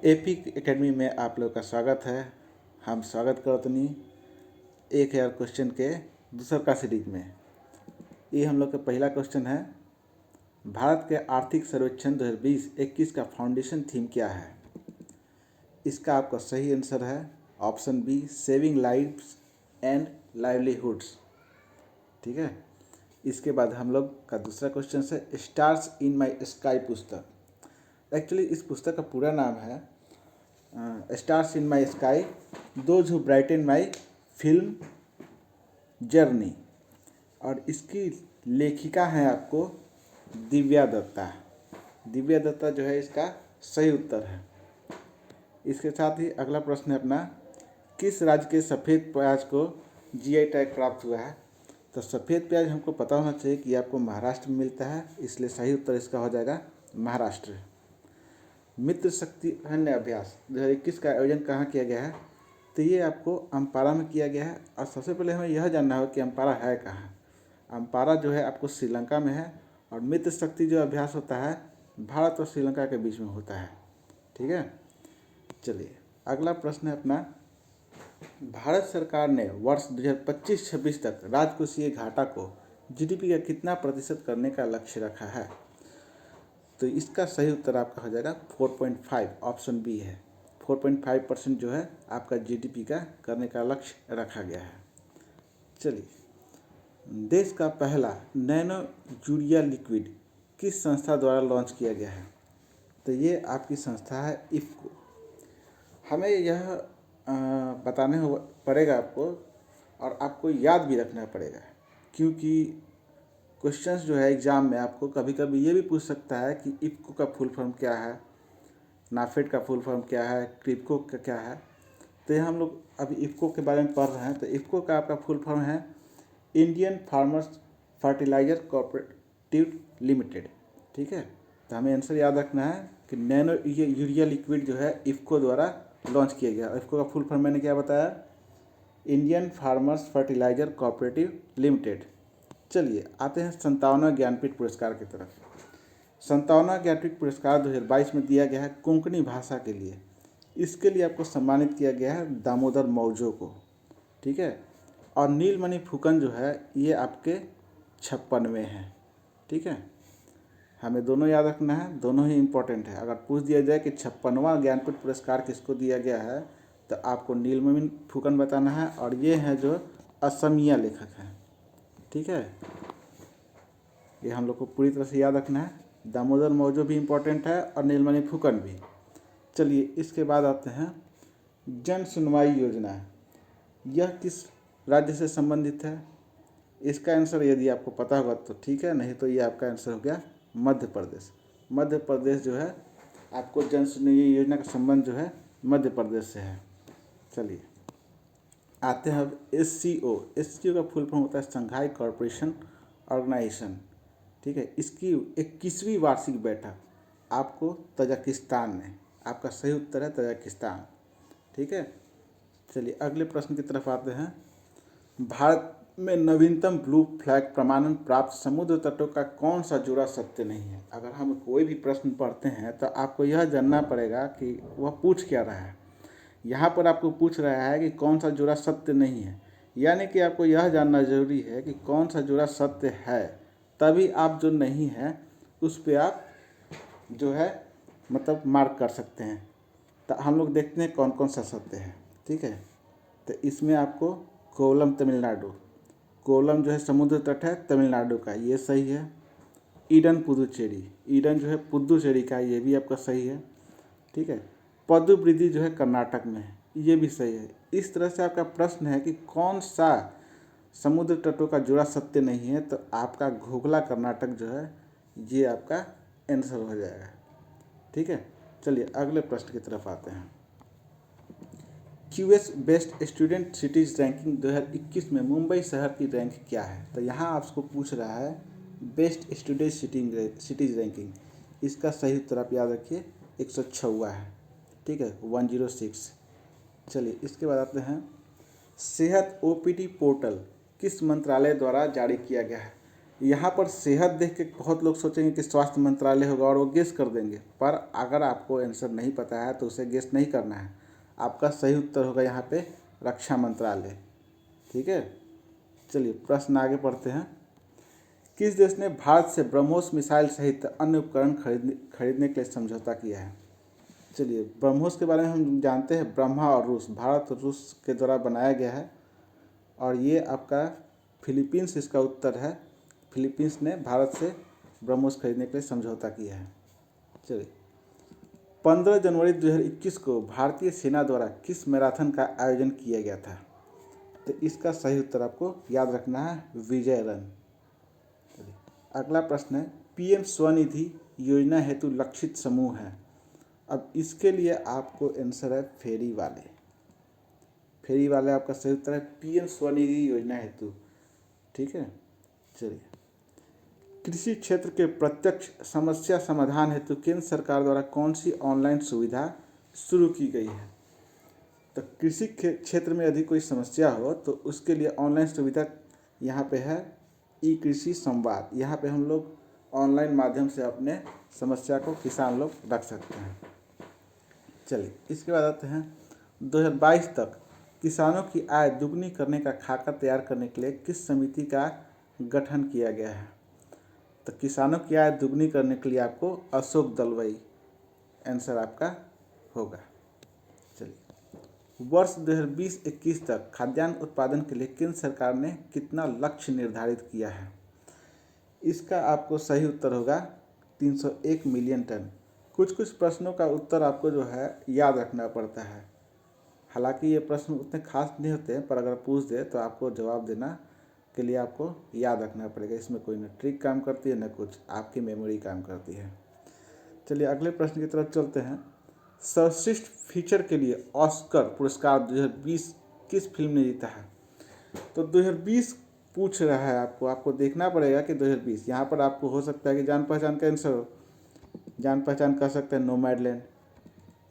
Epic academy में आप लोग का स्वागत है। हम स्वागत करतनी 1000 क्वेश्चन के दूसर का सीरीज में। ये हम लोग का पहला क्वेश्चन है, भारत के आर्थिक सर्वेक्षण 2020-21 का फाउंडेशन थीम क्या है? इसका आपका सही आंसर है option B, saving lives and livelihoods. ठीक है। इसके बाद हम लोग का दूसरा क्वेश्चन है, स्टार्स इन माई स्काई पुस्तक। एक्चुअली इस पुस्तक का पूरा नाम है stars in my sky those who brighten my film journey, और इसकी लेखिका हैं आपको दिव्या दत्ता। दिव्या दत्ता जो है इसका सही उत्तर है। इसके साथ ही अगला प्रश्न है अपना, किस राज्य के सफ़ेद प्याज को जीआई टैग प्राप्त हुआ है? तो सफ़ेद प्याज हमको पता होना चाहिए कि आपको महाराष्ट्र में मिलता है, इसलिए सही उत्तर इसका हो जाएगा महाराष्ट्र। मित्र शक्ति अन्य अभ्यास 2021 का आयोजन कहाँ किया गया है? तो ये आपको अम्पारा में किया गया है। और सबसे पहले हमें यह जानना होगा कि अम्पारा है कहाँ। अम्पारा जो है आपको श्रीलंका में है, और मित्र शक्ति जो अभ्यास होता है भारत और श्रीलंका के बीच में होता है। ठीक है। चलिए अगला प्रश्न है अपना, भारत सरकार ने वर्ष 2025-26 तक राजकोषीय घाटा को जीडीपी का कितना प्रतिशत करने का लक्ष्य रखा है? तो इसका सही उत्तर आपका हो जाएगा 4.5, ऑप्शन बी है। 4.5% जो है आपका जीडीपी का करने का लक्ष्य रखा गया है। चलिए, देश का पहला नैनो यूरिया लिक्विड किस संस्था द्वारा लॉन्च किया गया है? तो ये आपकी संस्था है इफ्को। हमें यह बताने पड़ेगा आपको, और आपको याद भी रखना पड़ेगा, क्योंकि क्वेश्चंस जो है एग्ज़ाम में आपको कभी कभी ये भी पूछ सकता है कि इफ्को का फुल फॉर्म क्या है, नाफेड का फुल फॉर्म क्या है, क्रिप्को का क्या है। तो ये हम लोग अभी इफ्को के बारे में पढ़ रहे हैं। तो इफ्को का आपका फुल फॉर्म है Indian farmers fertiliser cooperative limited. ठीक है। तो हमें आंसर याद रखना है कि नैनो यूरिया लिक्विड जो है इफ्को द्वारा लॉन्च किया गया। इफ्को का फुल फॉर्म मैंने क्या बताया? Indian farmers fertiliser cooperative limited. चलिए आते हैं 57वां ज्ञानपीठ पुरस्कार की तरफ। 57वां ज्ञानपीठ पुरस्कार 2022 में दिया गया है कोंकणी भाषा के लिए। इसके लिए आपको सम्मानित किया गया है दामोदर मौजो को। ठीक है। और नीलमणि फुकन जो है ये आपके 56वें हैं। ठीक है। हमें दोनों याद रखना है, दोनों ही इम्पोर्टेंट है। अगर पूछ दिया जाए कि 56वां ज्ञानपीठ पुरस्कार किसको दिया गया है, तो आपको नीलमणि फुकन बताना है, और ये हैं जो असमिया लेखक हैं। ठीक है। ये हम लोग को पूरी तरह से याद रखना है। दामोदर मौजो भी इम्पोर्टेंट है और नीलमणि फुकन भी। चलिए इसके बाद आते हैं जन सुनवाई योजना। यह किस राज्य से संबंधित है? इसका आंसर यदि आपको पता होगा तो ठीक है, नहीं तो ये आपका आंसर हो गया मध्य प्रदेश। मध्य प्रदेश जो है आपको जन सुनवाई योजना का संबंध जो है मध्य प्रदेश से है। चलिए आते हैं अब SCO। SCO का फुल फॉर्म होता है शंघाई कॉरपोरेशन ऑर्गेनाइजेशन। ठीक है। इसकी 21वीं वार्षिक बैठक आपको तजाकिस्तान में, आपका सही उत्तर है तजाकिस्तान। ठीक है। चलिए अगले प्रश्न की तरफ आते हैं, भारत में नवीनतम ब्लू फ्लैग प्रमाणन प्राप्त समुद्र तटों का कौन सा जुड़ा सत्य नहीं है? अगर हम कोई भी प्रश्न पढ़ते हैं तो आपको यह जानना पड़ेगा कि वह पूछ क्या रहा है। यहाँ पर आपको पूछ रहा है कि कौन सा जुड़ा सत्य नहीं है, यानी कि आपको यह जानना जरूरी है कि कौन सा जुड़ा सत्य है, तभी आप जो नहीं है उस पर आप जो है मतलब मार्क कर सकते हैं। तो हम लोग देखते हैं कौन कौन सा सत्य है। ठीक है। तो इसमें आपको कोवलम तमिलनाडु, कोवलम जो है समुद्र तट है तमिलनाडु का, ये सही है। ईडन पुदुचेरी, ईडन जो है पुदुचेरी का, ये भी आपका सही है। ठीक है। पदुब्रिधि जो है कर्नाटक में है, ये भी सही है। इस तरह से आपका प्रश्न है कि कौन सा समुद्र तटों का जुड़ा सत्य नहीं है, तो आपका घोघला कर्नाटक जो है ये आपका आंसर हो जाएगा। ठीक है। चलिए अगले प्रश्न की तरफ आते हैं। QS best student cities ranking 2021 में मुंबई शहर की रैंक क्या है? तो यहाँ आपको पूछ रहा है बेस्ट स्टूडेंट सिटीज़ रैंकिंग। इसका सही उत्तर आप याद रखिए 106 है। ठीक है, 106। चलिए इसके बाद आते हैं, सेहत OPD पोर्टल किस मंत्रालय द्वारा जारी किया गया है? यहाँ पर सेहत देख के बहुत लोग सोचेंगे कि स्वास्थ्य मंत्रालय होगा और वो गेस कर देंगे, पर अगर आपको आंसर नहीं पता है तो उसे गेस नहीं करना है। आपका सही उत्तर होगा यहाँ पे रक्षा मंत्रालय। ठीक है, चलिए प्रश्न आगे पढ़ते हैं। किस देश ने भारत से ब्रह्मोस मिसाइल सहित अन्य उपकरण खरीदने के लिए समझौता किया है? चलिए, ब्रह्मोस के बारे में हम जानते हैं, ब्रह्मा और रूस, भारत और रूस के द्वारा बनाया गया है और ये आपका फिलीपींस इसका उत्तर है। फिलीपींस ने भारत से ब्रह्मोस खरीदने के लिए समझौता किया है। चलिए, 15 जनवरी 2021 को भारतीय सेना द्वारा किस मैराथन का आयोजन किया गया था? तो इसका सही उत्तर आपको याद रखना है, विजय रन। अगला प्रश्न है, पीएम स्वनिधि योजना हेतु लक्षित समूह है। अब इसके लिए आपको आंसर है फेरी वाले। फेरी वाले आपका सही उत्तर है, पीएम स्वनिधि योजना हेतु। ठीक है, चलिए, कृषि क्षेत्र के प्रत्यक्ष समस्या समाधान हेतु केंद्र सरकार द्वारा कौन सी ऑनलाइन सुविधा शुरू की गई है? तो कृषि क्षेत्र में यदि कोई समस्या हो तो उसके लिए ऑनलाइन सुविधा यहाँ पे है, ई कृषि संवाद। यहाँ पे हम लोग ऑनलाइन माध्यम से अपने समस्या को किसान लोग रख सकते हैं। चलिए, इसके बाद आते हैं 2022 तक किसानों की आय दुगनी करने का खाका तैयार करने के लिए किस समिति का गठन किया गया है? तो किसानों की आय दुगनी करने के लिए आपको अशोक दलवई आंसर आपका होगा। चलिए, वर्ष 2020-21 तक खाद्यान्न उत्पादन के लिए केंद्र सरकार ने कितना लक्ष्य निर्धारित किया है? इसका आपको सही उत्तर होगा 301 मिलियन टन। कुछ कुछ प्रश्नों का उत्तर आपको जो है याद रखना पड़ता है। हालांकि ये प्रश्न उतने खास नहीं होते हैं, पर अगर पूछ दे तो आपको जवाब देना के लिए आपको याद रखना पड़ेगा। इसमें कोई न ट्रिक काम करती है न कुछ आपकी मेमोरी काम करती है। चलिए, अगले प्रश्न की तरफ चलते हैं। सर्वश्रेष्ठ फीचर के लिए ऑस्कर पुरस्कार 2020 किस फिल्म ने जीता है? तो 2020 पूछ रहा है आपको देखना पड़ेगा कि 2020, यहाँ पर आपको हो सकता है कि जान पहचान का आंसर हो, जान पहचान कर सकते हैं नोमैडलैंड।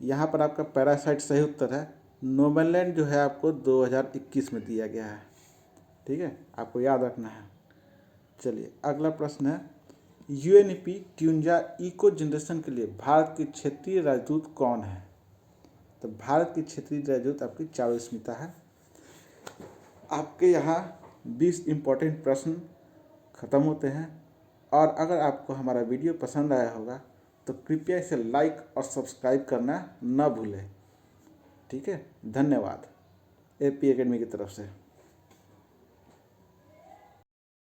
यहाँ पर आपका पैरासाइट सही उत्तर है। नोमैडलैंड जो है आपको 2021 में दिया गया है। ठीक है, आपको याद रखना है। चलिए, अगला प्रश्न है, यूएनईपी ट्यून्जा इको जनरेशन के लिए भारत की क्षेत्रीय राजदूत कौन है? तो भारत की क्षेत्रीय राजदूत आपकी चारुस्मिता है। आपके यहाँ 20 इम्पोर्टेंट प्रश्न खत्म होते हैं और अगर आपको हमारा वीडियो पसंद आया होगा तो कृपया इसे लाइक और सब्सक्राइब करना न भूलें। ठीक है, धन्यवाद एपी एकेडमी की तरफ से।